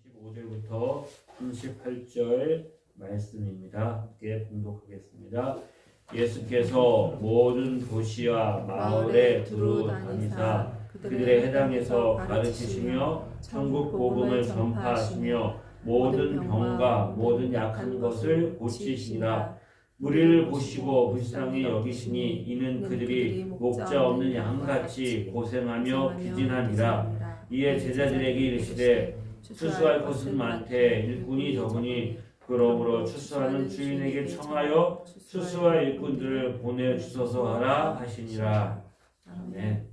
15절부터 38절 말씀입니다. 함께 봉독하겠습니다. 예수께서 모든 도시와 마을에 두루 다니사 그들의 해당에서 가르치시며 천국 복음을 전파하시며 모든 병과 모든 약한 것을 고치시니라. 무리를 보시고 불쌍히 여기시니 이는 그들이 목자 없는 양같이 고생하며 기진하니라. 이에 제자들에게 이르시되 추수할 것은 많되 일꾼이 적으니 그러므로 추수하는 주인에게 청하여 추수할 일꾼들을 보내주소서 하라 하시니라. 네.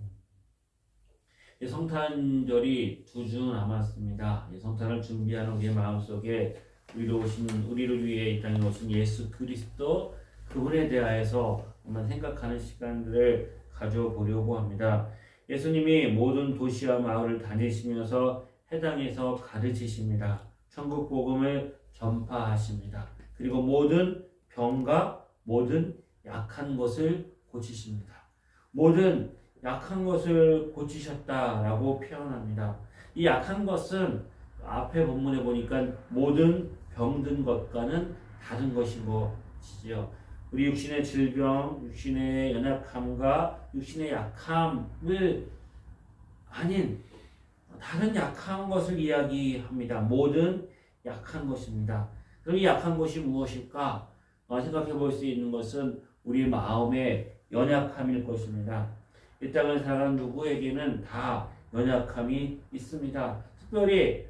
성탄절이 2주 남았습니다. 성탄을 준비하는 우리의 마음속에 우리를 위해 이 땅에 오신 예수 그리스도 그분에 대하여서 한번 생각하는 시간들을 가져보려고 합니다. 예수님이 모든 도시와 마을을 다니시면서 해당에서 가르치십니다. 천국 복음을 전파하십니다. 그리고 모든 병과 모든 약한 것을 고치십니다. 모든 약한 것을 고치셨다라고 표현합니다. 이 약한 것은 앞에 본문에 보니까 모든 병든 것과는 다른 것인 것이죠. 우리 육신의 질병, 육신의 연약함과 육신의 약함을 아닌 다른 약한 것을 이야기합니다. 모든 약한 것입니다. 그럼 이 약한 것이 무엇일까? 생각해 볼 수 있는 것은 우리 마음의 연약함일 것입니다. 이 땅을 살아가는 누구에게는 다 연약함이 있습니다. 특별히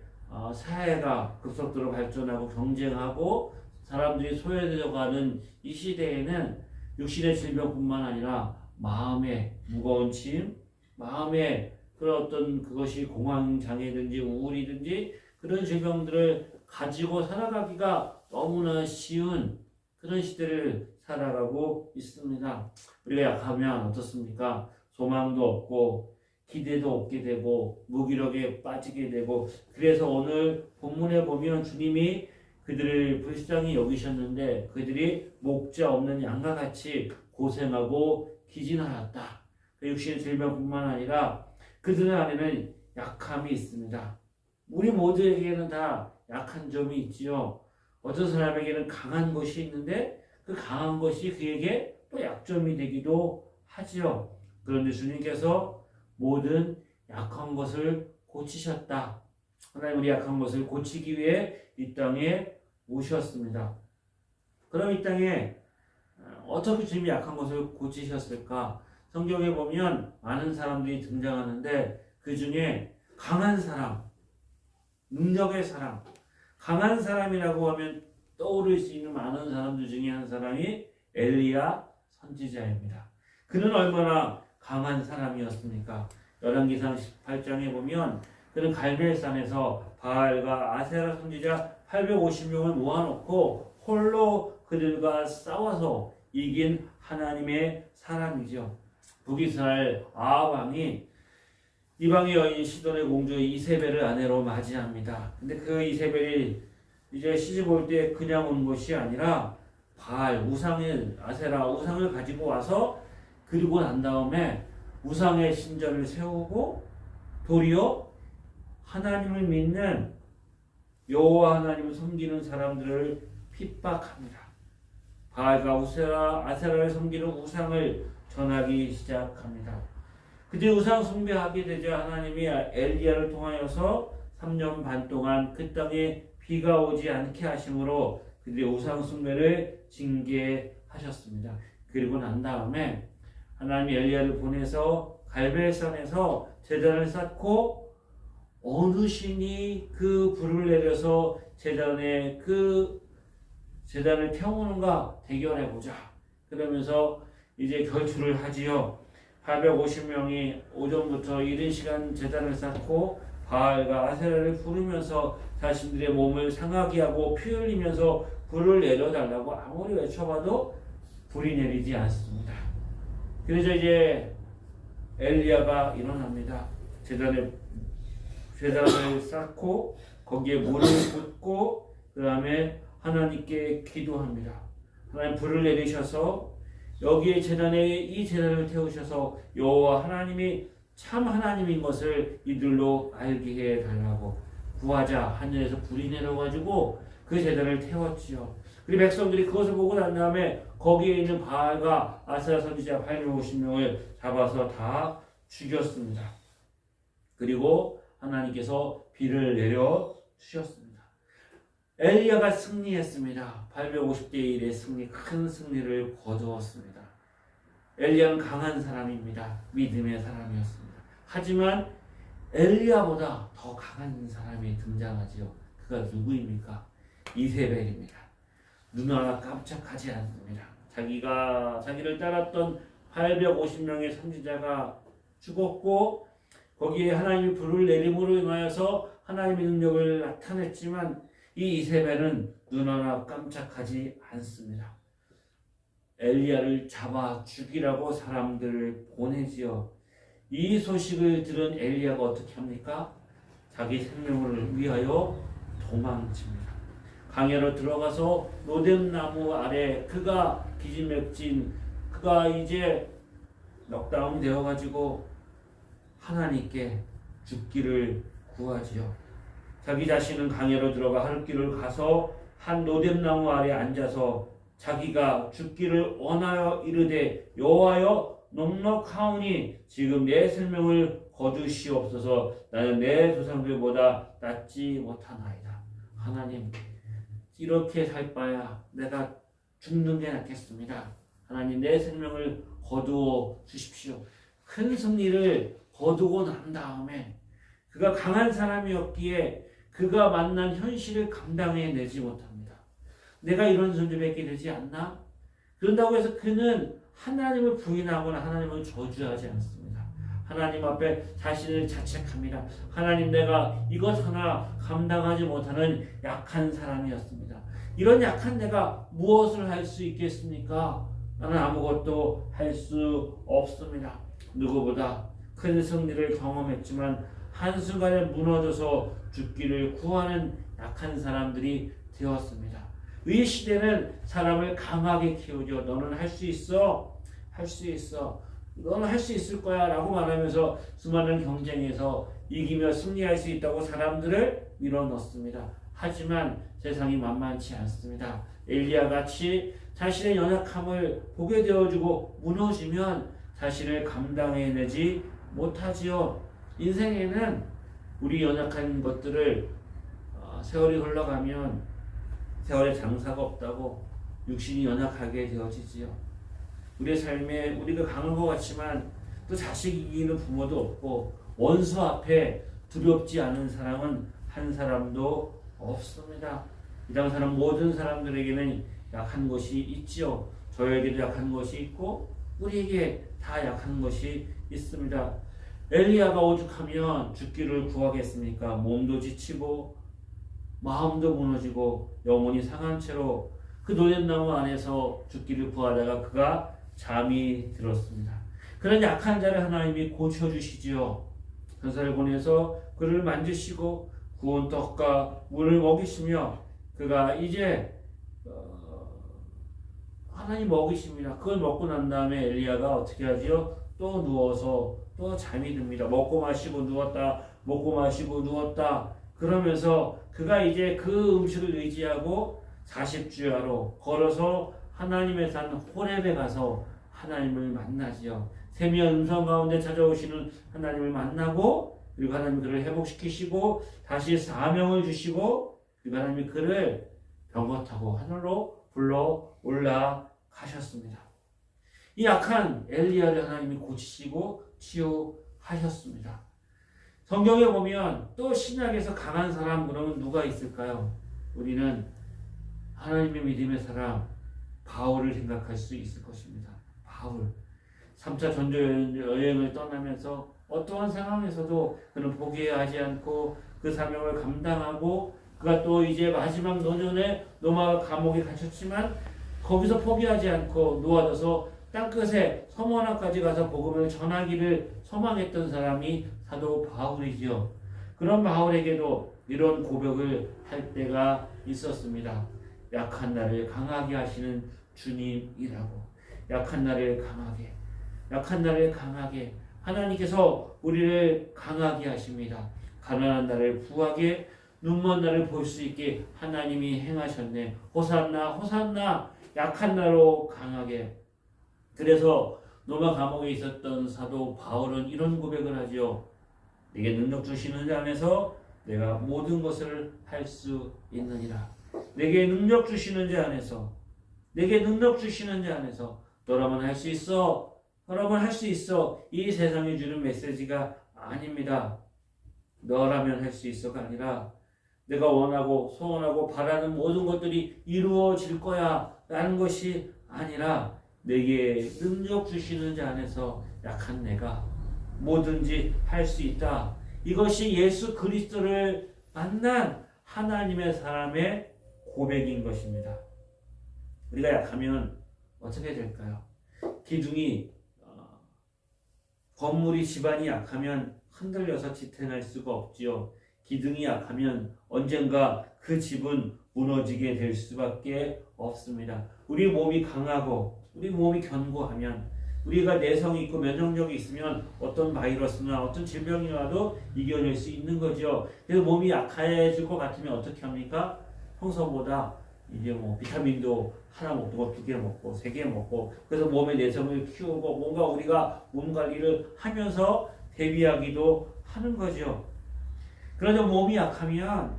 사회가 급속도로 발전하고 경쟁하고 사람들이 소외되어가는 이 시대에는 육신의 질병뿐만 아니라 마음의 무거운 짐, 마음의 그런 어떤 그것이 공황장애든지 우울이든지 그런 질병들을 가지고 살아가기가 너무나 쉬운 그런 시대를 살아가고 있습니다. 우리가 약하면 어떻습니까? 소망도 없고 기대도 없게 되고 무기력에 빠지게 되고, 그래서 오늘 본문에 보면 주님이 그들을 불쌍히 여기셨는데 그들이 목자 없는 양과 같이 고생하고 기진하였다. 육신의 질병뿐만 아니라 그들 안에는 약함이 있습니다. 우리 모두에게는 다 약한 점이 있지요. 어떤 사람에게는 강한 것이 있는데 그 강한 것이 그에게 또 약점이 되기도 하지요. 그런데 주님께서 모든 약한 것을 고치셨다. 하나님 우리 약한 것을 고치기 위해 이 땅에 오셨습니다. 그럼 이 땅에 어떻게 주님이 약한 것을 고치셨을까? 성경에 보면 많은 사람들이 등장하는데 그 중에 강한 사람, 능력의 사람, 강한 사람이라고 하면 떠오를 수 있는 많은 사람들 중에 한 사람이 엘리야 선지자입니다. 그는 얼마나 강한 사람이었습니까? 열왕기상 18장에 보면 그는 갈멜산에서 바알과 아세라 선지자 850명을 모아놓고 홀로 그들과 싸워서 이긴 하나님의 사람이죠. 북이스라엘 아합 왕이 이방의 여인 시돈의 공주 이세벨을 아내로 맞이합니다. 근데 그 이세벨이 이제 시집 올 때 그냥 온 것이 아니라 바알 우상의 아세라 우상을 가지고 와서 그리고 난 다음에 우상의 신전을 세우고 도리어 하나님을 믿는 여호와 하나님을 섬기는 사람들을 핍박합니다. 바알과 아세라를 섬기는 우상을 전하기 시작합니다. 그들이 우상 숭배하게 되자 하나님이 엘리야를 통하여서 3년 반 동안 그 땅에 비가 오지 않게 하심으로 그들의 우상 숭배를 징계하셨습니다. 그리고 난 다음에 하나님이 엘리야를 보내서 갈멜산에서 제단을 쌓고 어느 신이 그 불을 내려서 제단에 그 제단을 태우는가 대결해보자. 그러면서 이제 결투를 하지요. 850명이 오전부터 이른 시간 제단을 쌓고 바알과 아세라를 부르면서 자신들의 몸을 상하게 하고 피 흘리면서 불을 내려달라고 아무리 외쳐봐도 불이 내리지 않습니다. 그래서 이제 엘리야가 일어납니다. 제단을 쌓고 거기에 물을 붓고 그 다음에 하나님께 기도합니다. 하나님 불을 내리셔서 여기에 이 제단을 태우셔서 여호와 하나님이 참 하나님인 것을 이들로 알게 해달라고. 구하자 하늘에서 불이 내려가지고 그 제단을 태웠지요. 그리고 백성들이 그것을 보고 난 다음에 거기에 있는 바알과 아세라 선지자 850명을 잡아서 다 죽였습니다. 그리고 하나님께서 비를 내려 주셨습니다. 엘리야가 승리했습니다. 850대 1의 승리, 큰 승리를 거두었습니다. 엘리야는 강한 사람입니다. 믿음의 사람이었습니다. 하지만 엘리야보다 더 강한 사람이 등장하지요. 그가 누구입니까? 이세벨입니다. 눈 하나 깜짝하지 않습니다. 자기를 따랐던 850명의 선지자가 죽었고 거기에 하나님이 불을 내림으로 인하여서 하나님의 능력을 나타냈지만 이 이세벨은 눈 하나 깜짝하지 않습니다. 엘리야를 잡아 죽이라고 사람들을 보내지요. 이 소식을 들은 엘리야가 어떻게 합니까? 자기 생명을 위하여 도망칩니다. 강야로 들어가서 로뎀나무 아래 그가 기진맥진 그가 이제 넉다운 되어가지고 하나님께 죽기를 구하지요. 자기 자신은 강야로 들어가 하룻길을 가서 한 로뎀나무 아래 앉아서 자기가 죽기를 원하여 이르되 여호와여 넉넉하오니 지금 내 생명을 거두시옵소서. 나는 내 조상들보다 낫지 못하나이다. 하나님, 이렇게 살 바야 내가 죽는 게 낫겠습니다. 하나님, 내 생명을 거두어 주십시오. 큰 승리를 거두고 난 다음에 그가 강한 사람이었기에 그가 만난 현실을 감당해내지 못합니다. 내가 이런 존재밖에 되지 않나? 그런다고 해서 그는 하나님을 부인하거나 하나님을 저주하지 않습니다. 하나님 앞에 자신을 자책합니다. 하나님, 내가 이것 하나 감당하지 못하는 약한 사람이었습니다. 이런 약한 내가 무엇을 할 수 있겠습니까? 나는 아무것도 할 수 없습니다. 누구보다 큰 승리를 경험했지만 한순간에 무너져서 죽기를 구하는 약한 사람들이 되었습니다. 이 시대는 사람을 강하게 키우죠. 너는 할 수 있어. 할 수 있어. 너는 할 수 있을 거야 라고 말하면서 수많은 경쟁에서 이기며 승리할 수 있다고 사람들을 밀어넣습니다. 하지만 세상이 만만치 않습니다. 엘리야같이 자신의 연약함을 보게 되어주고 무너지면 자신을 감당해내지 못하지요. 인생에는 우리 연약한 것들을 세월이 흘러가면 세월에 장사가 없다고 육신이 연약하게 되어지지요. 우리의 삶에 우리가 강한 것 같지만 또 자식 이기는 부모도 없고 원수 앞에 두렵지 않은 사람은 한 사람도 없습니다. 이 땅 사람 모든 사람들에게는 약한 것이 있지요. 저에게도 약한 것이 있고 우리에게 다 약한 것이 있습니다. 엘리야가 오죽하면 죽기를 구하겠습니까? 몸도 지치고 마음도 무너지고 영혼이 상한 채로 그 노랫나무 안에서 죽기를 구하다가 그가 잠이 들었습니다. 그런 약한 자를 하나님이 고쳐주시지요. 전사를 보내서 그를 만지시고 구운 떡과 물을 먹이시며 그가 이제 하나님 먹이십니다. 그걸 먹고 난 다음에 엘리야가 어떻게 하지요? 또 누워서 또 잠이 듭니다. 먹고 마시고 누웠다, 먹고 마시고 누웠다. 그러면서 그가 이제 그 음식을 의지하고 40주야로 걸어서 하나님의 산 호렙에 가서 하나님을 만나지요. 세미한 음성 가운데 찾아오시는 하나님을 만나고 그리고 하나님이 그를 회복시키시고 다시 사명을 주시고 그리고 하나님이 그를 병거 타고 하늘로 불러 올라가셨습니다. 이 약한 엘리야를 하나님이 고치시고 치유하셨습니다. 성경에 보면 또 신약에서 강한 사람 그러면 누가 있을까요? 우리는 하나님의 믿음의 사람 바울을 생각할 수 있을 것입니다. 바울 3차 전도 여행을 떠나면서 어떠한 상황에서도 그는 포기하지 않고 그 사명을 감당하고 그가 또 이제 마지막 노년에 로마 감옥에 갇혔지만 거기서 포기하지 않고 놓아져서 땅끝에 섬 하나까지 가서 복음을 전하기를 소망했던 사람이 사도 바울이지요. 그런 바울에게도 이런 고백을 할 때가 있었습니다. 약한 나를 강하게 하시는 주님이라고. 약한 나를 강하게, 약한 나를 강하게. 하나님께서 우리를 강하게 하십니다. 가난한 나를 부하게, 눈먼 나를 볼 수 있게 하나님이 행하셨네. 호산나 호산나 약한 나로 강하게. 그래서 로마 감옥에 있었던 사도 바울은 이런 고백을 하지요. 내게 능력 주시는 자 안에서 내가 모든 것을 할 수 있느니라. 내게 능력 주시는 자 안에서, 내게 능력 주시는 자 안에서 너라면 할 수 있어. 너라면 할 수 있어. 이 세상이 주는 메시지가 아닙니다. 너라면 할 수 있어가 아니라 내가 원하고 소원하고 바라는 모든 것들이 이루어질 거야 라는 것이 아니라 내게 능력 주시는 자 안에서 약한 내가 뭐든지 할 수 있다. 이것이 예수 그리스도를 만난 하나님의 사람의 고백인 것입니다. 우리가 약하면 어떻게 될까요? 기둥이 건물이 집안이 약하면 흔들려서 지탱할 수가 없지요. 기둥이 약하면 언젠가 그 집은 무너지게 될 수밖에 없습니다. 우리 몸이 강하고 우리 몸이 견고하면 우리가 내성이 있고 면역력이 있으면 어떤 바이러스나 어떤 질병이 와도 이겨낼 수 있는 거죠. 그래서 몸이 약해질 것 같으면 어떻게 합니까? 평소보다 이제 뭐 비타민도 하나 먹고 두 개 먹고 세 개 먹고 그래서 몸의 내성을 키우고 뭔가 우리가 몸 관리를 하면서 대비하기도 하는 거죠. 그러나 몸이 약하면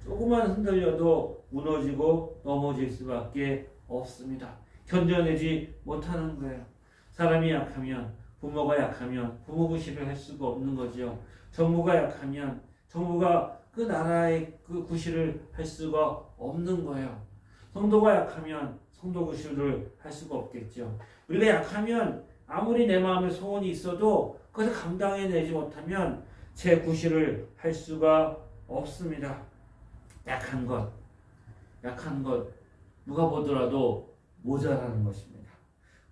조금만 흔들려도 무너지고 넘어질 수밖에 없습니다. 견뎌내지 못하는 거예요. 사람이 약하면 부모가 약하면 부모 구실을 할 수가 없는 거죠. 정부가 약하면 정부가 그 나라의 그 구실을 할 수가 없는 거예요. 성도가 약하면 성도 구실을 할 수가 없겠죠. 우리가 약하면 아무리 내 마음에 소원이 있어도 그것을 감당해내지 못하면 제 구실을 할 수가 없습니다. 약한 것 누가 보더라도 모자라는 것입니다.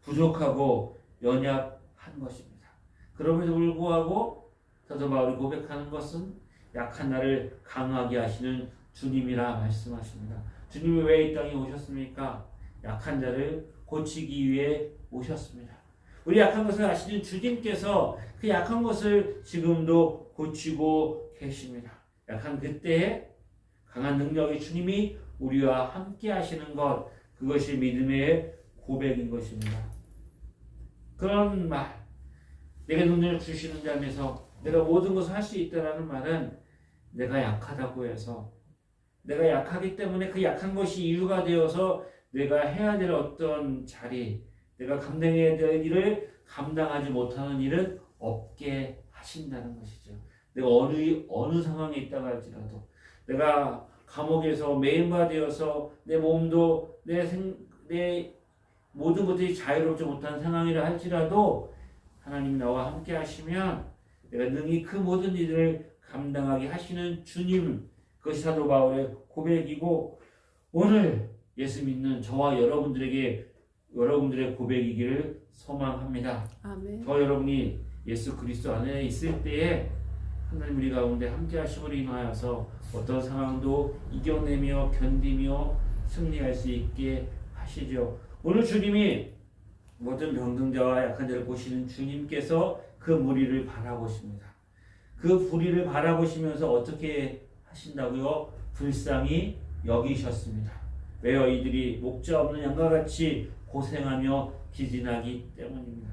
부족하고 연약한 것입니다. 그럼에도 불구하고 사도 바울이 고백하는 것은 약한 나를 강하게 하시는 주님이라 말씀하십니다. 주님이 왜 이 땅에 오셨습니까? 약한 자를 고치기 위해 오셨습니다. 우리 약한 것을 아시는 주님께서 그 약한 것을 지금도 고치고 계십니다. 약한 그때에 강한 능력의 주님이 우리와 함께 하시는 것, 그것이 믿음의 고백인 것입니다. 그런 말, 내가 능력을 주시는 자면서 내가 모든 것을 할 수 있다는 말은 내가 약하다고 해서 내가 약하기 때문에 그 약한 것이 이유가 되어서 내가 해야 될 어떤 자리, 내가 감당해야 될 일을 감당하지 못하는 일은 없게 하신다는 것이죠. 내가 어느 상황에 있다가 할지라도 내가 감옥에서 매인바되어서 내 몸도 내 모든 것들이 자유롭지 못한 상황이라 할지라도 하나님이 나와 함께 하시면 내가 능히 그 모든 일을 감당하게 하시는 주님, 그것이 사도 바울의 고백이고 오늘 예수 믿는 저와 여러분들의 고백이기를 소망합니다. 아멘. 저 여러분이 예수 그리스도 안에 있을 때에 하나님 우리 가운데 함께 하심으로 인하여서 어떤 상황도 이겨내며 견디며 승리할 수 있게 하시죠. 오늘 주님이 모든 병든자와 약한 자를 보시는 주님께서 그 무리를 바라보십니다. 그 무리를 바라보시면서 어떻게 하신다고요? 불쌍히 여기셨습니다. 왜요? 이들이 목자 없는 양과 같이 고생하며 기진하기 때문입니다.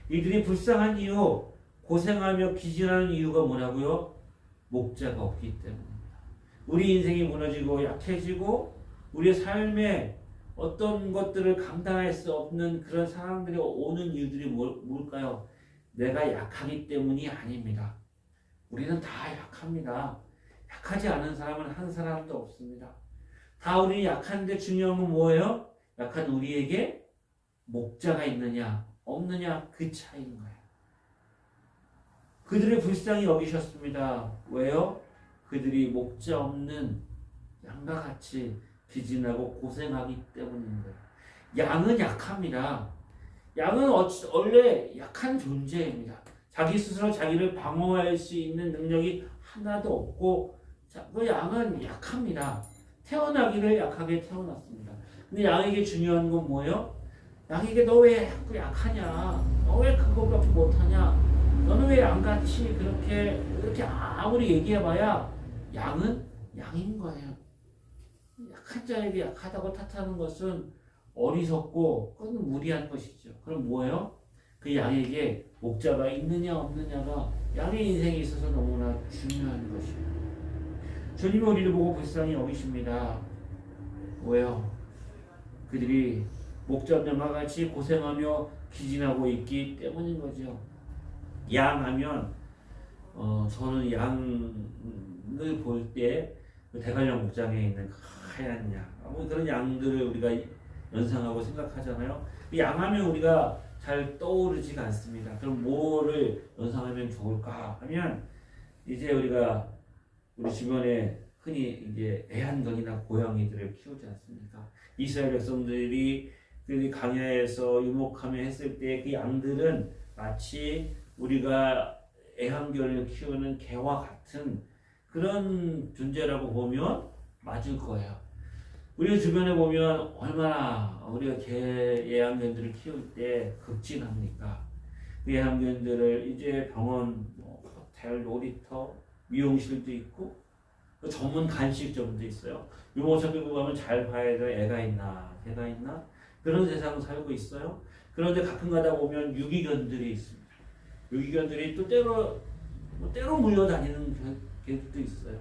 이들이 불쌍한 이유, 고생하며 기진하는 이유가 뭐라고요? 목자가 없기 때문입니다. 우리 인생이 무너지고 약해지고 우리의 삶에 어떤 것들을 감당할 수 없는 그런 상황들이 오는 이유들이 뭘까요? 내가 약하기 때문이 아닙니다. 우리는 다 약합니다. 약하지 않은 사람은 한 사람도 없습니다. 다 우리 약한데 중요한 건 뭐예요? 약한 우리에게 목자가 있느냐 없느냐 그 차이인 거예요. 그들을 불쌍히 여기셨습니다. 왜요? 그들이 목자 없는 양과 같이 기진하고 고생하기 때문인 거예요. 양은 약합니다. 양은 원래 약한 존재입니다. 자기 스스로 자기를 방어할 수 있는 능력이 하나도 없고 그 양은 약합니다. 태어나기를 약하게 태어났습니다. 근데 양에게 중요한 건 뭐예요? 양에게 너 왜 자꾸 약하냐? 너 왜 그거밖에 못하냐? 너는 왜 양같이 그렇게 아무리 얘기해봐야 양은 양인 거예요. 약한 자에게 약하다고 탓하는 것은 어리석고 그건 무리한 것이죠. 그럼 뭐예요? 그 양에게 목자가 있느냐 없느냐가 양의 인생에 있어서 너무나 중요한 것이에요. 주님이 우리를 보고 불쌍히 여기십니다. 왜요? 그들이 목자 없는 양과 같이 고생하며 기진하고 있기 때문인 거죠. 양하면 저는 양을 볼 때 대관령 목장에 있는 하얀 양, 그런 양들을 우리가 연상하고 생각하잖아요. 양하면 우리가 잘 떠오르지가 않습니다. 그럼 뭐를 연상하면 좋을까 하면 이제 우리가 우리 주변에 흔히 이제 애완견이나 고양이들을 키우지 않습니까? 이스라엘 백성들이 강야에서 유목하며 했을 때 그 양들은 마치 우리가 애완견을 키우는 개와 같은 그런 존재라고 보면 맞을 거예요. 우리 주변에 보면 얼마나 우리가 애완견들을 키울 때 극진합니까? 그 애완견들을 이제 병원, 호텔, 놀이터, 미용실도 있고 전문 간식점도 있어요. 유모차 끌고 가면 잘 봐야 돼. 애가 있나, 개가 있나? 그런 세상 살고 있어요. 그런데 가끔 가다 보면 유기견들이 있습니다. 유기견들이 또 때로 물려다니는 개들도 있어요.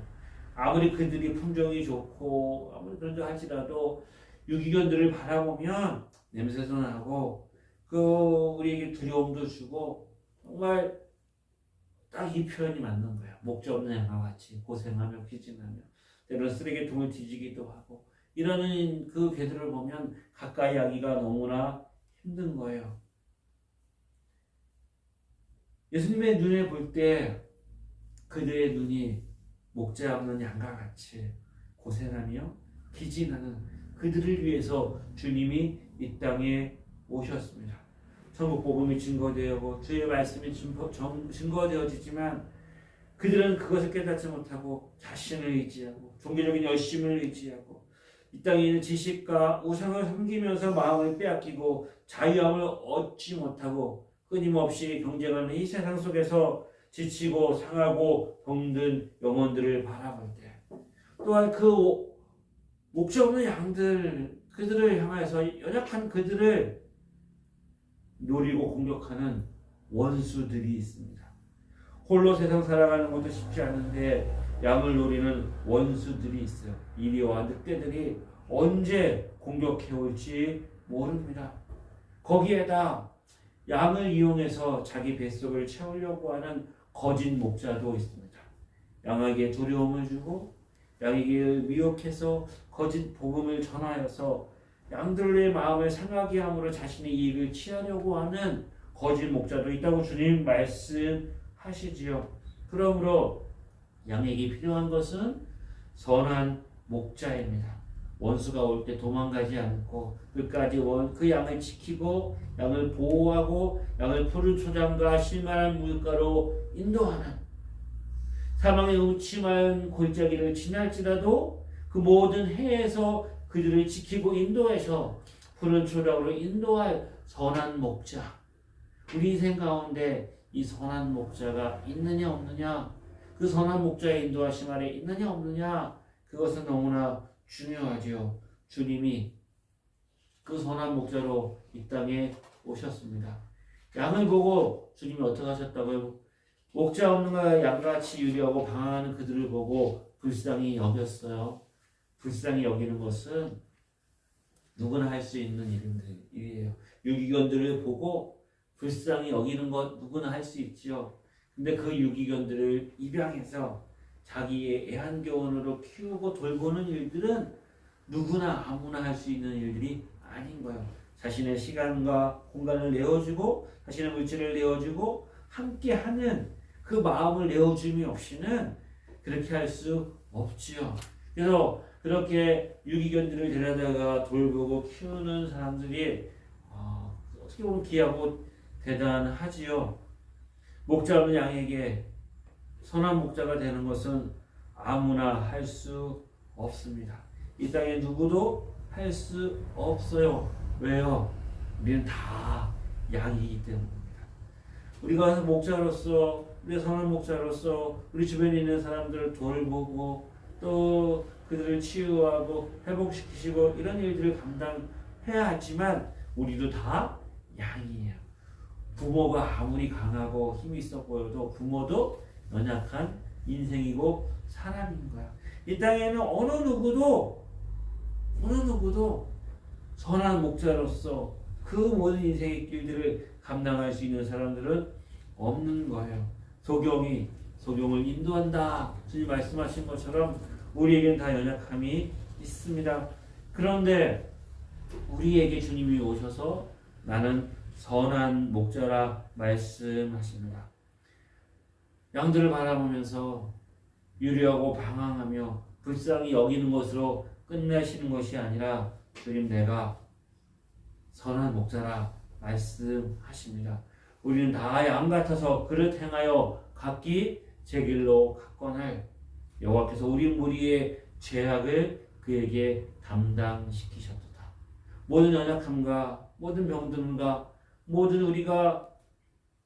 아무리 그들이 품종이 좋고 아무리 그런다 할지라도 유기견들을 바라보면 냄새도 나고 우리에게 두려움도 주고 정말 딱 이 표현이 맞는 거예요. 목자 없는 양과 같이 고생하며 기진하며 때로는 쓰레기통을 뒤지기도 하고 이러는 그 개들을 보면 가까이 하기가 너무나 힘든 거예요. 예수님의 눈에 볼 때 그들의 눈이 목자 없는 양과 같이 고생하며 기진하는 그들을 위해서 주님이 이 땅에 오셨습니다. 천국 복음이 증거되고 주의 말씀이 증거되어지지만 그들은 그것을 깨닫지 못하고 자신을 의지하고 종교적인 열심을 의지하고 이 땅에 있는 지식과 우상을 섬기면서 마음을 빼앗기고 자유함을 얻지 못하고 끊임없이 경쟁하는 이 세상 속에서 지치고 상하고 병든 영혼들을 바라볼 때 또한 그 목자 없는 양들 그들을 향해서 연약한 그들을 노리고 공격하는 원수들이 있습니다. 홀로 세상 살아가는 것도 쉽지 않은데 양을 노리는 원수들이 있어요. 이리와 늑대들이 언제 공격해 올지 모릅니다. 거기에다 양을 이용해서 자기 뱃속을 채우려고 하는 거짓 목자도 있습니다. 양에게 두려움을 주고 양에게 미혹해서 거짓 복음을 전하여서 양들의 마음을 상하게 함으로 자신의 이익을 취하려고 하는 거짓 목자도 있다고 주님 말씀하시지요. 그러므로 양에게 필요한 것은 선한 목자입니다. 원수가 올 때 도망가지 않고 끝까지 그 양을 지키고 양을 보호하고 양을 푸른 초장과 실만한 물가로 인도하는 사망의 음침한 골짜기를 지날지라도 그 모든 해에서 그들을 지키고 인도해서 푸른 초장으로 인도할 선한 목자. 우리 인생 가운데 이 선한 목자가 있느냐 없느냐, 그 선한 목자의 인도하심 아래 있느냐 없느냐, 그것은 너무나 중요하지요. 주님이 그 선한 목자로 이 땅에 오셨습니다. 양을 보고 주님이 어떻게 하셨다고요? 목자 없는 양같이 유리하고 방황하는 그들을 보고 불쌍히 여겼어요. 불쌍히 여기는 것은 누구나 할 수 있는 일이에요. 유기견들을 보고 불쌍히 여기는 것 누구나 할 수 있지요. 근데 그 유기견들을 입양해서 자기의 애완견으로 키우고 돌보는 일들은 누구나 아무나 할 수 있는 일들이 아닌 거예요. 자신의 시간과 공간을 내어주고 자신의 물질을 내어주고 함께하는 그 마음을 내어줌이 없이는 그렇게 할 수 없지요. 그래서 그렇게 유기견들을 데려다가 돌보고 키우는 사람들이 어떻게 보면 귀하고 대단하지요. 목자 없는 양에게 선한 목자가 되는 것은 아무나 할 수 없습니다. 이 땅에 누구도 할 수 없어요. 왜요? 우리는 다 양이기 때문입니다. 우리가 목자로서, 우리 선한 목자로서 우리 주변에 있는 사람들을 돌보고 또 그들을 치유하고 회복시키시고 이런 일들을 감당해야 하지만 우리도 다 양이에요. 부모가 아무리 강하고 힘이 있어 보여도 부모도 연약한 인생이고 사람인 거야. 이 땅에는 어느 누구도 선한 목자로서 그 모든 인생의 길들을 감당할 수 있는 사람들은 없는 거예요. 소경을 인도한다. 주님 말씀하신 것처럼 우리에게는 다 연약함이 있습니다. 그런데 우리에게 주님이 오셔서 나는 선한 목자라 말씀하십니다. 양들을 바라보면서 유리하고 방황하며 불쌍히 여기는 것으로 끝내시는 것이 아니라 주님 내가 선한 목자라 말씀하십니다. 우리는 다 양 같아서 그릇 행하여 각기 제 길로 갔거늘 여호와께서 우리 무리의 죄악을 그에게 담당시키셨도다. 모든 연약함과 모든 병든과 모든 우리가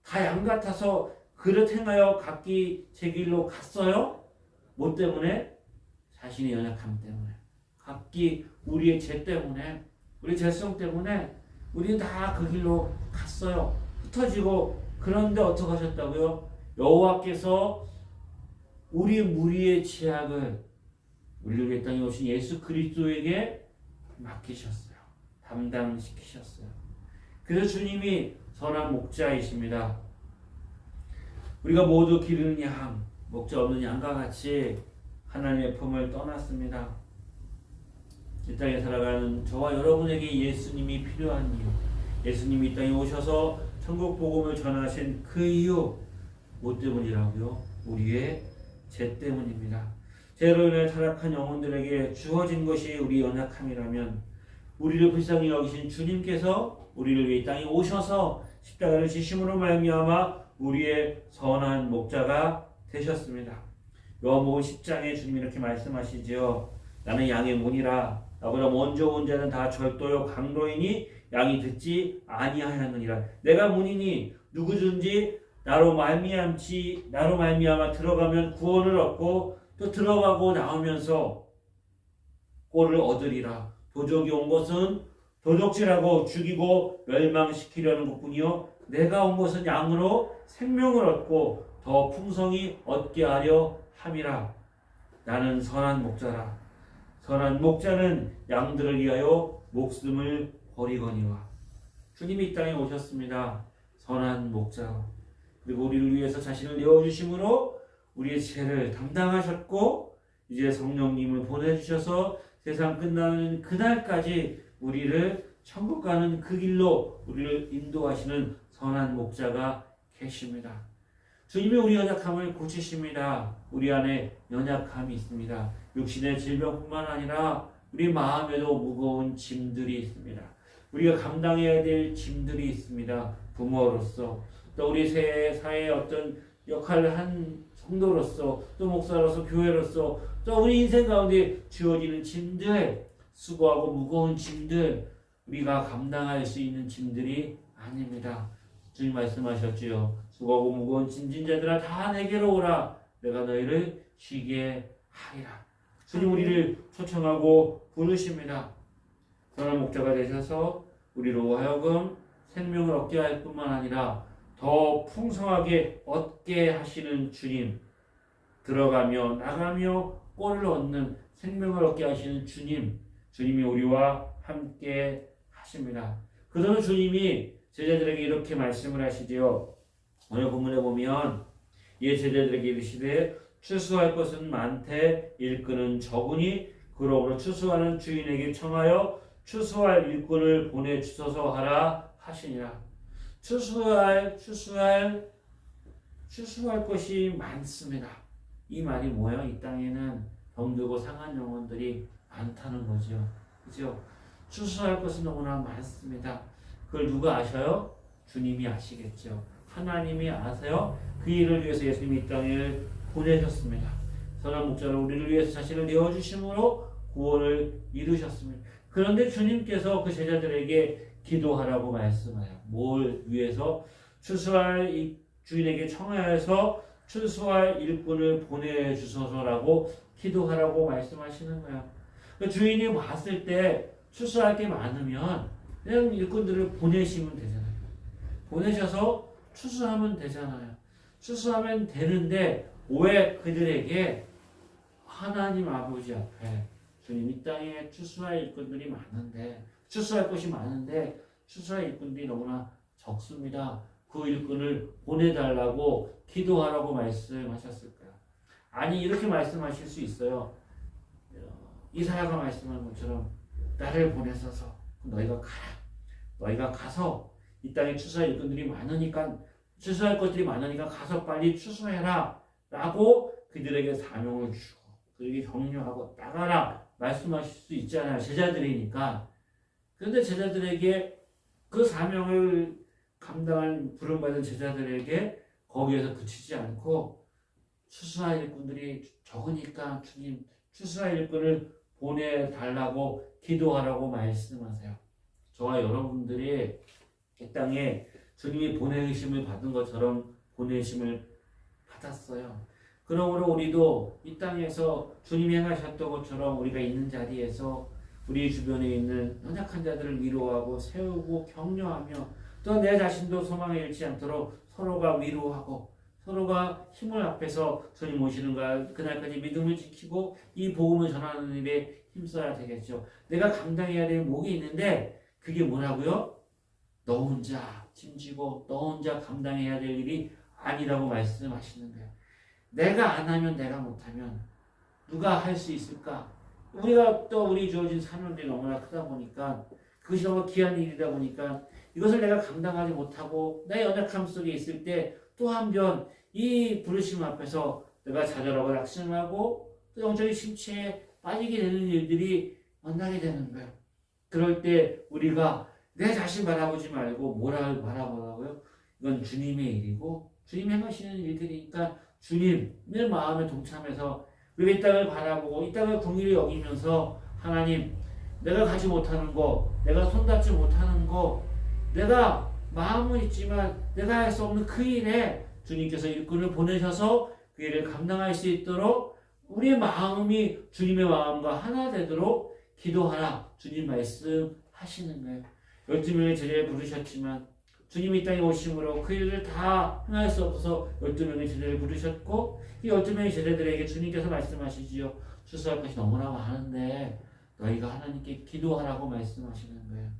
다 양 같아서 그릇 행하여 각기 제 길로 갔어요. 뭐 때문에? 자신의 연약함 때문에, 각기 우리의 죄 때문에, 우리 죄성 때문에 우리는 다 그 길로 갔어요. 흩어지고. 그런데 어떻게 하셨다고요? 여호와께서 우리 무리의 죄악을 우리를 위해 땅에 오신 예수 그리스도에게 맡기셨어요. 담당시키셨어요. 그래서 주님이 선한 목자이십니다. 우리가 모두 기르는 양, 목자 없는 양과 같이 하나님의 품을 떠났습니다. 이 땅에 살아가는 저와 여러분에게 예수님이 필요한 이유, 예수님이 이 땅에 오셔서 천국 복음을 전하신 그 이유, 뭐 때문이라고요? 우리의 죄 때문입니다. 죄로 인해 타락한 영혼들에게 주어진 것이 우리 연약함이라면 우리를 불쌍히 여기신 주님께서 우리를 위해 이 땅에 오셔서 십자가를 지심으로 말미암아 우리의 선한 목자가 되셨습니다. 요한복음 10장에 주님이 이렇게 말씀하시지요. 나는 양의 문이라. 나보다 먼저 온 자는 다 절도요 강도이니 양이 듣지 아니하였느니라. 내가 문이니 누구든지 나로 말미암아 들어가면 구원을 얻고 또 들어가고 나오면서 꼴을 얻으리라. 도적이 온 것은 도적질하고 죽이고 멸망시키려는 것뿐이요 내가 온 것은 양으로 생명을 얻고 더 풍성히 얻게 하려 함이라. 나는 선한 목자라. 선한 목자는 양들을 위하여 목숨을 버리거니와. 주님이 이 땅에 오셨습니다. 선한 목자로. 그리고 우리를 위해서 자신을 내어주심으로 우리의 죄를 담당하셨고 이제 성령님을 보내주셔서 세상 끝나는 그날까지 우리를 천국 가는 그 길로 우리를 인도하시는 선한 목자가 계십니다. 주님이 우리 연약함을 고치십니다. 우리 안에 연약함이 있습니다. 육신의 질병뿐만 아니라 우리 마음에도 무거운 짐들이 있습니다. 우리가 감당해야 될 짐들이 있습니다. 부모로서 또 우리 사회의 어떤 역할을 한 성도로서 또 목사로서 교회로서 또 우리 인생 가운데 주어지는 짐들, 수고하고 무거운 짐들, 우리가 감당할 수 있는 짐들이 아닙니다. 주님 말씀하셨지요. 수고하고 무거운 짐진 자들아 다 내게로 오라. 내가 너희를 쉬게 하리라. 주님 우리를 초청하고 부르십니다. 선한 목자가 되셔서 우리로 하여금 생명을 얻게 할 뿐만 아니라 더 풍성하게 얻게 하시는 주님, 들어가며 나가며 꼴을 얻는 생명을 얻게 하시는 주님이 우리와 함께 하십니다. 그러나 주님이 제자들에게 이렇게 말씀을 하시지요. 오늘 본문에 보면 이 제자들에게 이르시되 추수할 것은 많되 일꾼은 적으니 그러므로 추수하는 주인에게 청하여 추수할 일꾼을 보내주소서 하라 하시니라. 추수할 것이 많습니다. 이 말이 뭐예요? 이 땅에는 병들고 상한 영혼들이 많다는 거죠. 그죠? 추수할 것은 너무나 많습니다. 그걸 누가 아셔요? 주님이 아시겠죠. 하나님이 아세요. 그 일을 위해서 예수님이 이 땅에 보내셨습니다. 선한 목자로 우리를 위해서 자신을 내어주심으로 구원을 이루셨습니다. 그런데 주님께서 그 제자들에게 기도하라고 말씀해요. 뭘 위해서? 추수할 이 주인에게 청하여서 추수할 일꾼을 보내주소서라고 기도하라고 말씀하시는 거예요. 그 주인이 봤을 때 추수할 게 많으면 그냥 일꾼들을 보내시면 되잖아요. 보내셔서 추수하면 되잖아요. 추수하면 되는데 왜 그들에게 하나님 아버지 앞에 주님 이 땅에 추수할 일꾼들이 많은데 추수할 것이 많은데 추수할 일꾼들이 너무나 적습니다. 그 일꾼을 보내달라고 기도하라고 말씀하셨을까요? 아니 이렇게 말씀하실 수 있어요. 이사야가 말씀한 것처럼 나를 보내셔서 너희가 가라. 너희가 가서 이 땅에 추수할 일꾼들이 많으니까 추수할 것들이 많으니까 가서 빨리 추수해라 라고 그들에게 사명을 주고 그들에게 격려하고 나가라 말씀하실 수 있잖아요. 제자들이니까. 그런데 제자들에게 그 사명을 감당할 부름받은 제자들에게 거기에서 그치지 않고 추수할 일꾼들이 적으니까 주님 추수할 일꾼을 보내달라고 기도하라고 말씀하세요. 저와 여러분들이 이 땅에 주님이 보내심을 받은 것처럼 보내심을 받았어요. 그러므로 우리도 이 땅에서 주님이 행하셨던 것처럼 우리가 있는 자리에서 우리 주변에 있는 연약한 자들을 위로하고 세우고 격려하며 또 내 자신도 소망을 잃지 않도록 서로가 위로하고 서로가 힘을 합해서 주님 오시는 그날까지 믿음을 지키고 이 복음을 전하는 일에 힘써야 되겠죠. 내가 감당해야 될 몫이 있는데 그게 뭐라고요? 너 혼자 짐지고 너 혼자 감당해야 될 일이 아니라고 말씀하시는 거예요. 내가 안 하면 내가 못하면 누가 할 수 있을까? 우리가 또 우리 주어진 사명들이 너무나 크다 보니까 그것이 너무 귀한 일이다 보니까 이것을 내가 감당하지 못하고 내 연약함 속에 있을 때 또 한편 이 부르심 앞에서 내가 좌절하고 낙심하고 또 영적인 심취에 빠지게 되는 일들이 만나게 되는 거예요. 그럴 때 우리가 내 자신 바라보지 말고 뭐를 바라보라고요? 이건 주님의 일이고 주님이 행하시는 일들이니까 주님의 마음에 동참해서 우리 이 땅을 바라보고 이 땅을 긍휼히 여기면서 하나님 내가 가지 못하는 거 내가 손닿지 못하는 거 내가 마음은 있지만 내가 할 수 없는 그 일에 주님께서 일꾼을 보내셔서 그 일을 감당할 수 있도록 우리의 마음이 주님의 마음과 하나 되도록 기도하라 주님 말씀하시는 거예요. 12명의 제자를 부르셨지만 주님이 이 땅에 오심으로 그 일을 다 행할 수 없어서 12명의 제자를 부르셨고 이 12명의 제자들에게 주님께서 말씀하시지요. 추수할 것이 너무나 많은데 너희가 하나님께 기도하라고 말씀하시는 거예요.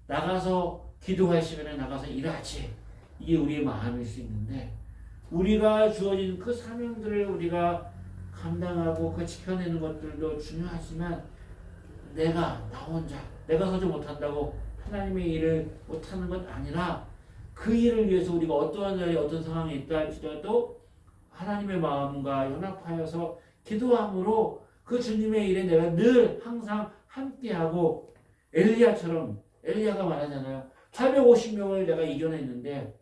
나가서 기도할 시간에 나가서 일하지. 이게 우리의 마음일 수 있는데 우리가 주어진 그 사명들을 우리가 감당하고 그 지켜내는 것들도 중요하지만 나 혼자 내가 서지 못한다고 하나님의 일을 못하는 건 아니라 그 일을 위해서 우리가 어떠한 자리에 어떤 상황에 있다 할지라도 하나님의 마음과 연합하여서 기도함으로 그 주님의 일에 내가 늘 항상 함께하고 엘리야가 말하잖아요. 850명을 내가 이겨냈는데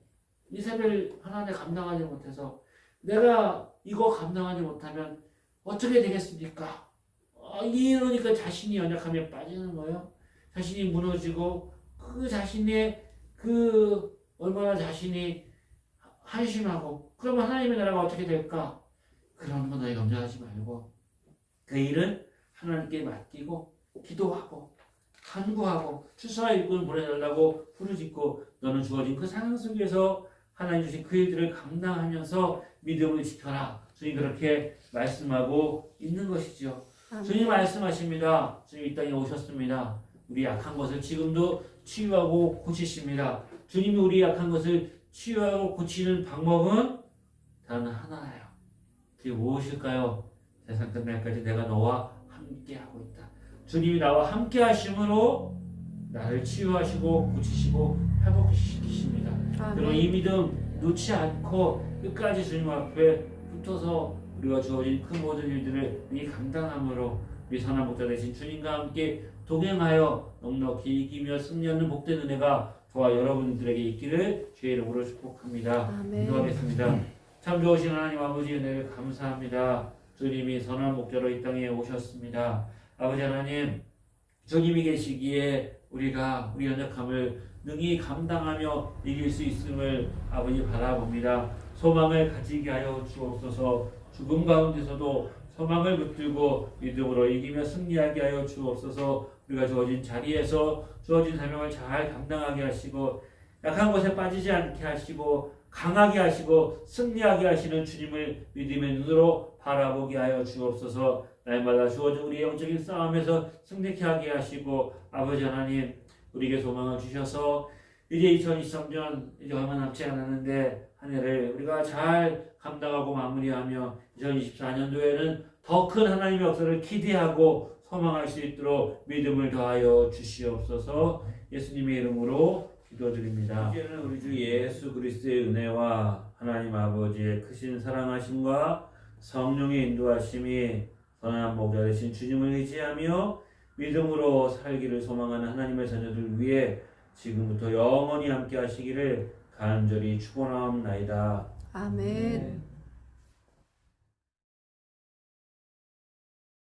이세벨 하나님 감당하지 못해서 내가 이거 감당하지 못하면 어떻게 되겠습니까? 이러니까 자신이 연약함에 빠지는 거예요. 자신이 무너지고 그 자신의 얼마나 자신이 한심하고 그러면 하나님의 나라가 어떻게 될까? 그런 거 너희 염려하지 말고 그 일은 하나님께 맡기고 기도하고 간구하고 추수할 일꾼을 보내달라고 부르짖고 너는 주어진 그 상황 속에서 하나님 주신 그 일들을 감당하면서 믿음을 지켜라. 주님 그렇게 말씀하고 있는 것이죠. 주님 말씀하십니다. 주님 이 땅에 오셨습니다. 우리 약한 것을 지금도 치유하고 고치십니다. 주님이 우리 약한 것을 치유하고 고치는 방법은 단 하나예요. 그게 무엇일까요? 세상 끝날까지 내가 너와 함께하고 있다. 주님이 나와 함께 하심으로 나를 치유하시고 고치시고 회복시키십니다. 그럼 이 믿음 놓지 않고 끝까지 주님 앞에 붙어서 우리가 주어진 그 모든 일들을 이 감당함으로 우리 선한 목자 되신 주님과 함께 동행하여 넉넉히 이기며 승리하는 복된 은혜가 저와 여러분들에게 있기를 주의 이름으로 축복합니다. 기도하겠습니다. 참 좋으신 하나님 아버지 은혜를 감사합니다. 주님이 선한 목자로 이 땅에 오셨습니다. 아버지 하나님, 주님이 계시기에 우리가 우리 연약함을 능히 감당하며 이길 수 있음을 아버지 바라봅니다. 소망을 가지게 하여 주옵소서. 죽음 가운데서도 소망을 붙들고 믿음으로 이기며 승리하게 하여 주옵소서. 우리가 주어진 자리에서 주어진 사명을 잘 감당하게 하시고 약한 곳에 빠지지 않게 하시고 강하게 하시고 승리하게 하시는 주님을 믿음의 눈으로 바라보게 하여 주옵소서. 날마다 주어진 우리 영적인 싸움에서 승리케 하게 하시고 아버지 하나님 우리에게 소망을 주셔서 이제 2023년 이제 얼마 남지 않았는데 한 해를 우리가 잘 감당하고 마무리하며 2024년도에는 더 큰 하나님의 역사를 기대하고 소망할 수 있도록 믿음을 더하여 주시옵소서. 예수님의 이름으로 기도드립니다. 이제는 우리 주 예수 그리스도의 은혜와 하나님 아버지의 크신 사랑하심과 성령의 인도하심이 선한 목자 되신 주님을 의지하며 믿음으로 살기를 소망하는 하나님의 자녀들 위해 지금부터 영원히 함께 하시기를 간절히 축원하옵나이다. 아멘.